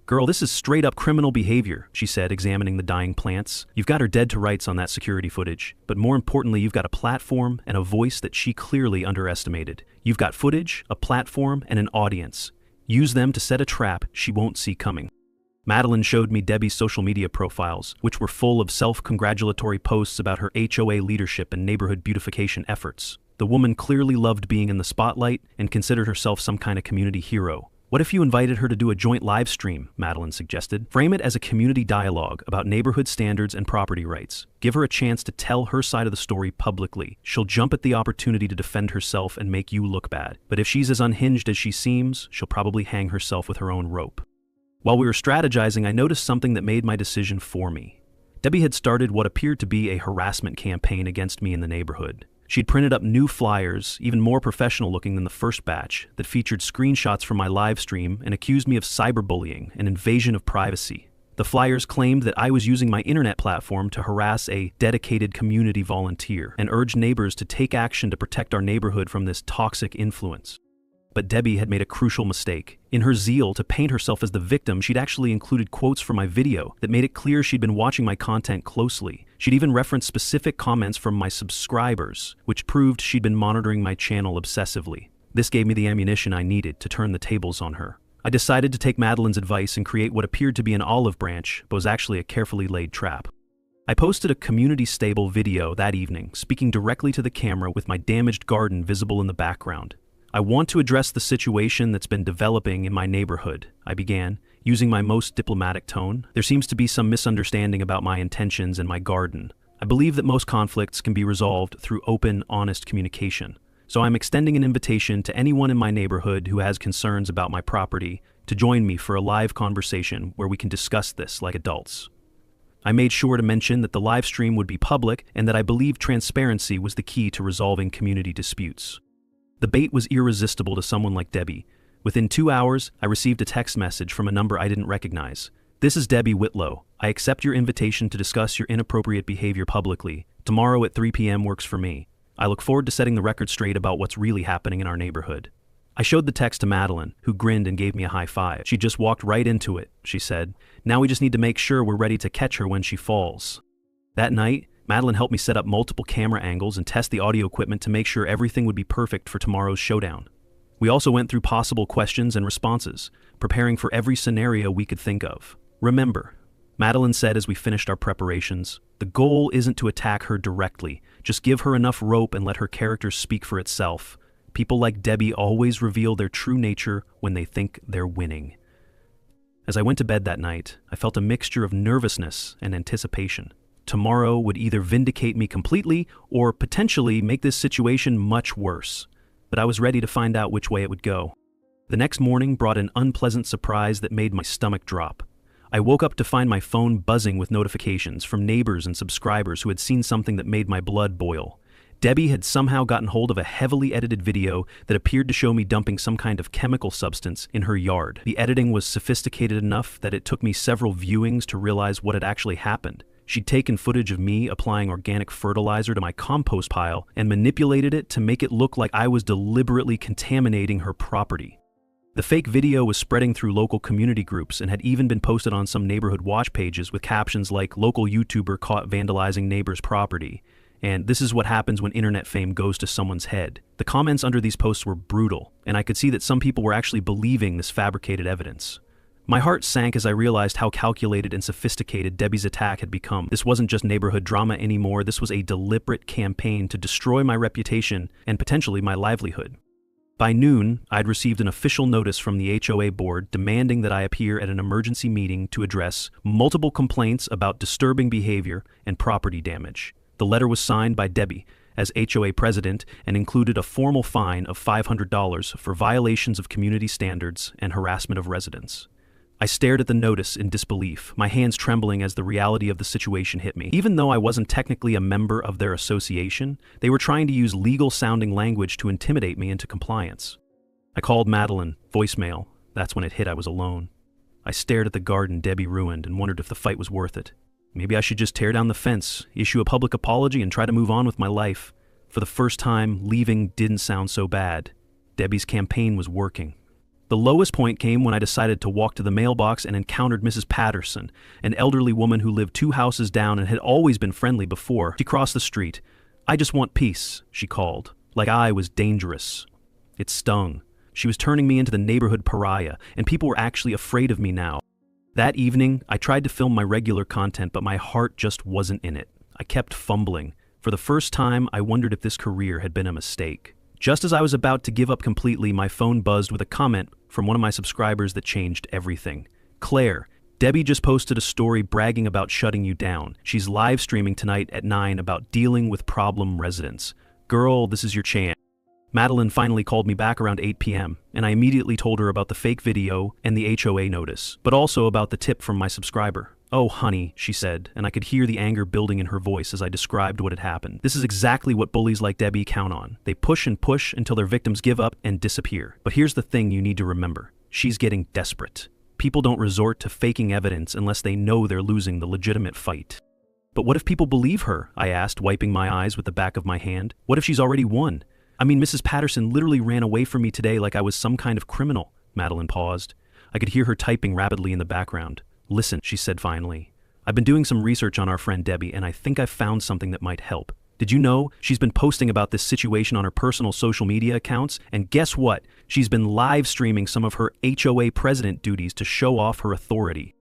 "Girl, this is straight up criminal behavior," she said, examining the dying plants. "You've got her dead to rights on that security footage, but more importantly, you've got a platform and a voice that she clearly underestimated. You've got footage, a platform, and an audience. Use them to set a trap she won't see coming." Madeline showed me Debbie's social media profiles, which were full of self-congratulatory posts about her HOA leadership and neighborhood beautification efforts. The woman clearly loved being in the spotlight and considered herself some kind of community hero. "What if you invited her to do a joint live stream?" Madeline suggested. "Frame it as a community dialogue about neighborhood standards and property rights. Give her a chance to tell her side of the story publicly. She'll jump at the opportunity to defend herself and make you look bad. But if she's as unhinged as she seems, she'll probably hang herself with her own rope." While we were strategizing, I noticed something that made my decision for me. Debbie had started what appeared to be a harassment campaign against me in the neighborhood. She'd printed up new flyers, even more professional looking than the first batch, that featured screenshots from my live stream and accused me of cyberbullying, an invasion of privacy. The flyers claimed that I was using my internet platform to harass a dedicated community volunteer and urged neighbors to take action to protect our neighborhood from this toxic influence. But Debbie had made a crucial mistake. In her zeal to paint herself as the victim, she'd actually included quotes from my video that made it clear she'd been watching my content closely. She'd even referenced specific comments from my subscribers, which proved she'd been monitoring my channel obsessively. This gave me the ammunition I needed to turn the tables on her. I decided to take Madeline's advice and create what appeared to be an olive branch, but was actually a carefully laid trap. I posted a community-stable video that evening, speaking directly to the camera with my damaged garden visible in the background. "I want to address the situation that's been developing in my neighborhood," I began, using my most diplomatic tone. "There seems to be some misunderstanding about my intentions and my garden. I believe that most conflicts can be resolved through open, honest communication. So I'm extending an invitation to anyone in my neighborhood who has concerns about my property to join me for a live conversation where we can discuss this like adults." I made sure to mention that the live stream would be public and that I believed transparency was the key to resolving community disputes. The bait was irresistible to someone like Debbie. Within 2 hours, I received a text message from a number I didn't recognize. "This is Debbie Whitlow. I accept your invitation to discuss your inappropriate behavior publicly. Tomorrow at 3 p.m. works for me. I look forward to setting the record straight about what's really happening in our neighborhood." I showed the text to Madeline, who grinned and gave me a high five. "She just walked right into it," she said. "Now we just need to make sure we're ready to catch her when she falls." That night, Madeline helped me set up multiple camera angles and test the audio equipment to make sure everything would be perfect for tomorrow's showdown. We also went through possible questions and responses, preparing for every scenario we could think of. "Remember," Madeline said as we finished our preparations, "the goal isn't to attack her directly. Just give her enough rope and let her character speak for itself. People like Debbie always reveal their true nature when they think they're winning." As I went to bed that night, I felt a mixture of nervousness and anticipation. Tomorrow would either vindicate me completely or potentially make this situation much worse, but I was ready to find out which way it would go. The next morning brought an unpleasant surprise that made my stomach drop. I woke up to find my phone buzzing with notifications from neighbors and subscribers who had seen something that made my blood boil. Debbie had somehow gotten hold of a heavily edited video that appeared to show me dumping some kind of chemical substance in her yard. The editing was sophisticated enough that it took me several viewings to realize what had actually happened. She'd taken footage of me applying organic fertilizer to my compost pile and manipulated it to make it look like I was deliberately contaminating her property. The fake video was spreading through local community groups and had even been posted on some neighborhood watch pages with captions like "Local YouTuber caught vandalizing neighbor's property," and "This is what happens when internet fame goes to someone's head." The comments under these posts were brutal, and I could see that some people were actually believing this fabricated evidence. My heart sank as I realized how calculated and sophisticated Debbie's attack had become. This wasn't just neighborhood drama anymore, this was a deliberate campaign to destroy my reputation and potentially my livelihood. By noon, I'd received an official notice from the HOA board demanding that I appear at an emergency meeting to address multiple complaints about disturbing behavior and property damage. The letter was signed by Debbie as HOA president and included a formal fine of $500 for violations of community standards and harassment of residents. I stared at the notice in disbelief, my hands trembling as the reality of the situation hit me. Even though I wasn't technically a member of their association, they were trying to use legal-sounding language to intimidate me into compliance. I called Madeline, voicemail. That's when it hit I was alone. I stared at the garden Debbie ruined and wondered if the fight was worth it. Maybe I should just tear down the fence, issue a public apology, and try to move on with my life. For the first time, leaving didn't sound so bad. Debbie's campaign was working. The lowest point came when I decided to walk to the mailbox and encountered Mrs. Patterson, an elderly woman who lived 2 houses down and had always been friendly before. She crossed the street. "I just want peace," she called, like I was dangerous. It stung. She was turning me into the neighborhood pariah, and people were actually afraid of me now. That evening, I tried to film my regular content, but my heart just wasn't in it. I kept fumbling. For the first time, I wondered if this career had been a mistake. Just as I was about to give up completely, my phone buzzed with a comment from one of my subscribers that changed everything. "Claire, Debbie just posted a story bragging about shutting you down. She's live streaming tonight at 9 about dealing with problem residents. Girl, this is your chance." Madeline finally called me back around 8 p.m., and I immediately told her about the fake video and the HOA notice, but also about the tip from my subscriber. "Oh, honey," she said, and I could hear the anger building in her voice as I described what had happened. "This is exactly what bullies like Debbie count on. They push and push until their victims give up and disappear. But here's the thing you need to remember. She's getting desperate. People don't resort to faking evidence unless they know they're losing the legitimate fight." "But what if people believe her?" I asked, wiping my eyes with the back of my hand. "What if she's already won? I mean, Mrs. Patterson literally ran away from me today like I was some kind of criminal." Madeline paused. I could hear her typing rapidly in the background. "Listen," she said finally. "I've been doing some research on our friend Debbie, and I think I've found something that might help. Did you know she's been posting about this situation on her personal social media accounts? And guess what? She's been live streaming some of her HOA president duties to show off her authority."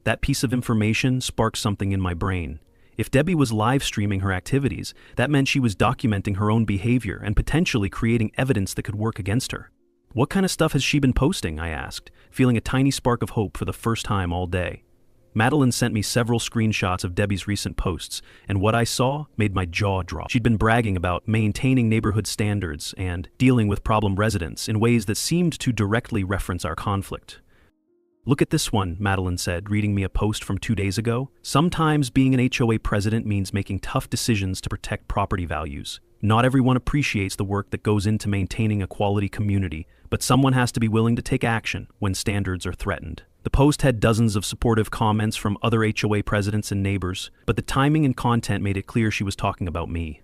That piece of information sparked something in my brain. If Debbie was live streaming her activities, that meant she was documenting her own behavior and potentially creating evidence that could work against her. "What kind of stuff has she been posting?" I asked, feeling a tiny spark of hope for the first time all day. Madeline sent me several screenshots of Debbie's recent posts, and what I saw made my jaw drop. She'd been bragging about maintaining neighborhood standards and dealing with problem residents in ways that seemed to directly reference our conflict. "Look at this one," Madeline said, reading me a post from 2 days ago. "Sometimes being an HOA president means making tough decisions to protect property values. Not everyone appreciates the work that goes into maintaining a quality community, but someone has to be willing to take action when standards are threatened." The post had dozens of supportive comments from other HOA presidents and neighbors, but the timing and content made it clear she was talking about me.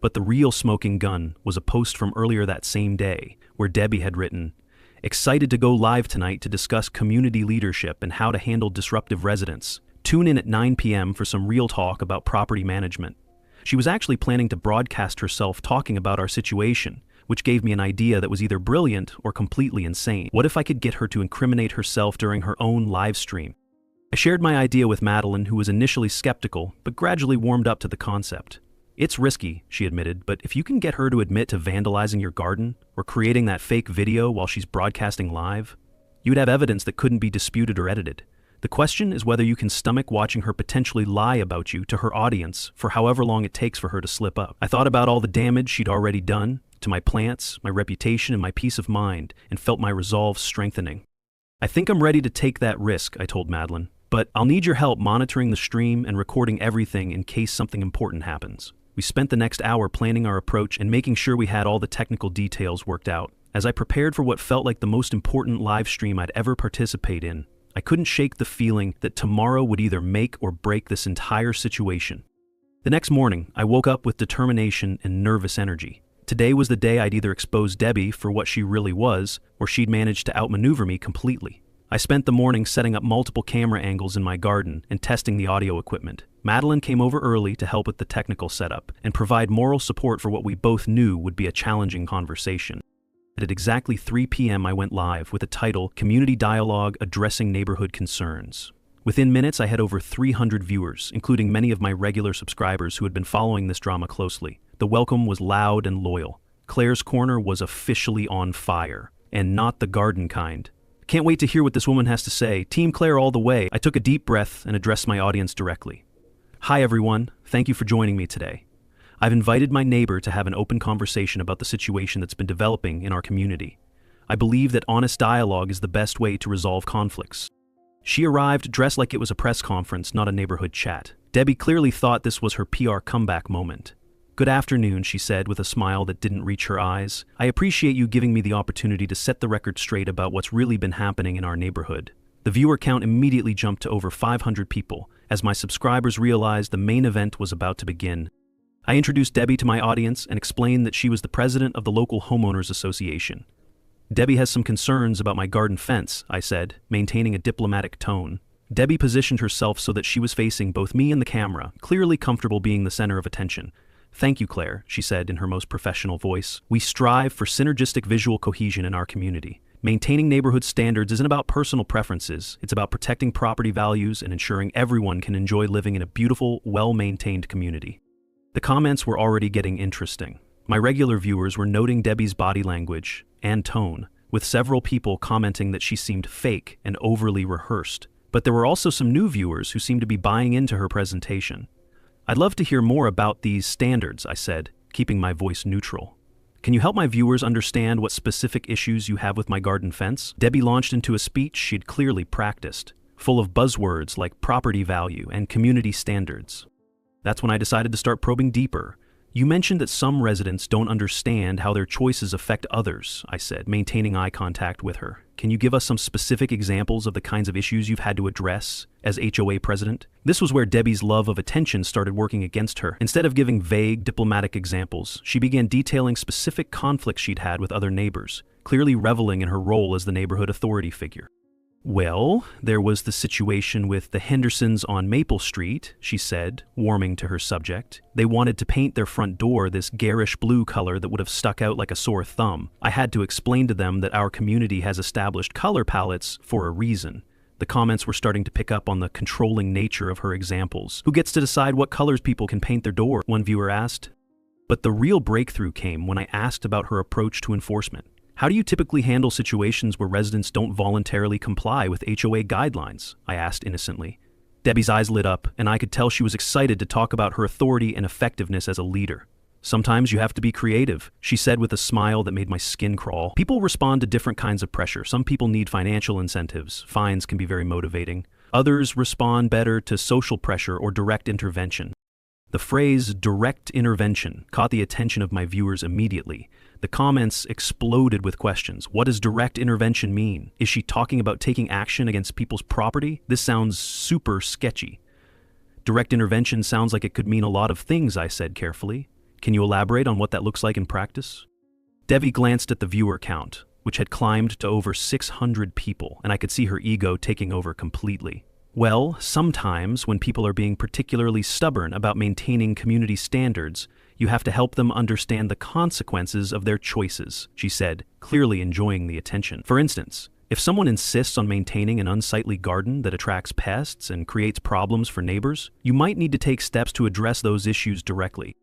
But the real smoking gun was a post from earlier that same day, where Debbie had written, "Excited to go live tonight to discuss community leadership and how to handle disruptive residents. Tune in at 9 p.m. for some real talk about property management." She was actually planning to broadcast herself talking about our situation, which gave me an idea that was either brilliant or completely insane. What if I could get her to incriminate herself during her own live stream? I shared my idea with Madeline, who was initially skeptical, but gradually warmed up to the concept. "It's risky," she admitted, "but if you can get her to admit to vandalizing your garden or creating that fake video while she's broadcasting live, you'd have evidence that couldn't be disputed or edited. The question is whether you can stomach watching her potentially lie about you to her audience for however long it takes for her to slip up." I thought about all the damage she'd already done to my plants, my reputation, and my peace of mind, and felt my resolve strengthening. "I think I'm ready to take that risk," I told Madeline, "but I'll need your help monitoring the stream and recording everything in case something important happens." We spent the next hour planning our approach and making sure we had all the technical details worked out. As I prepared for what felt like the most important live stream I'd ever participate in, I couldn't shake the feeling that tomorrow would either make or break this entire situation. The next morning, I woke up with determination and nervous energy. Today was the day I'd either expose Debbie for what she really was, or she'd managed to outmaneuver me completely. I spent the morning setting up multiple camera angles in my garden and testing the audio equipment. Madeline came over early to help with the technical setup and provide moral support for what we both knew would be a challenging conversation. At exactly 3 p.m. I went live with the title, "Community Dialogue Addressing Neighborhood Concerns." Within minutes, I had over 300 viewers, including many of my regular subscribers who had been following this drama closely. The welcome was loud and loyal. Claire's Corner was officially on fire, and not the garden kind. "Can't wait to hear what this woman has to say. Team Claire all the way." I took a deep breath and addressed my audience directly. "Hi everyone, thank you for joining me today. I've invited my neighbor to have an open conversation about the situation that's been developing in our community. I believe that honest dialogue is the best way to resolve conflicts." She arrived dressed like it was a press conference, not a neighborhood chat. Debbie clearly thought this was her PR comeback moment. "Good afternoon," she said with a smile that didn't reach her eyes. "I appreciate you giving me the opportunity to set the record straight about what's really been happening in our neighborhood." The viewer count immediately jumped to over 500 people as my subscribers realized the main event was about to begin. I introduced Debbie to my audience and explained that she was the president of the local homeowners association. Debbie has some concerns about my garden fence, I said, maintaining a diplomatic tone. Debbie positioned herself so that she was facing both me and the camera, clearly comfortable being the center of attention. Thank you, Claire, she said in her most professional voice. We strive for synergistic visual cohesion in our community. Maintaining neighborhood standards isn't about personal preferences, it's about protecting property values and ensuring everyone can enjoy living in a beautiful, well-maintained community. The comments were already getting interesting. My regular viewers were noting Debbie's body language and tone, with several people commenting that she seemed fake and overly rehearsed. But there were also some new viewers who seemed to be buying into her presentation. I'd love to hear more about these standards, I said, keeping my voice neutral. Can you help my viewers understand what specific issues you have with my garden fence? Debbie launched into a speech she'd clearly practiced, full of buzzwords like property value and community standards. That's when I decided to start probing deeper. You mentioned that some residents don't understand how their choices affect others, I said, maintaining eye contact with her. Can you give us some specific examples of the kinds of issues you've had to address as HOA president? This was where Debbie's love of attention started working against her. Instead of giving vague, diplomatic examples, she began detailing specific conflicts she'd had with other neighbors, clearly reveling in her role as the neighborhood authority figure. Well, there was the situation with the Hendersons on Maple Street, she said, warming to her subject. They wanted to paint their front door this garish blue color that would have stuck out like a sore thumb. I had to explain to them that our community has established color palettes for a reason. The comments were starting to pick up on the controlling nature of her examples. Who gets to decide what colors people can paint their door? One viewer asked. But the real breakthrough came when I asked about her approach to enforcement. How do you typically handle situations where residents don't voluntarily comply with HOA guidelines? I asked innocently. Debbie's eyes lit up, and I could tell she was excited to talk about her authority and effectiveness as a leader. Sometimes you have to be creative, she said with a smile that made my skin crawl. People respond to different kinds of pressure. Some people need financial incentives. Fines can be very motivating. Others respond better to social pressure or direct intervention. The phrase direct intervention caught the attention of my viewers immediately. The comments exploded with questions. What does direct intervention mean? Is she talking about taking action against people's property? This sounds super sketchy. Direct intervention sounds like it could mean a lot of things, I said carefully. Can you elaborate on what that looks like in practice? Debbie glanced at the viewer count, which had climbed to over 600 people, and I could see her ego taking over completely. Well, sometimes when people are being particularly stubborn about maintaining community standards, you have to help them understand the consequences of their choices, she said, clearly enjoying the attention. For instance, if someone insists on maintaining an unsightly garden that attracts pests and creates problems for neighbors, you might need to take steps to address those issues directly.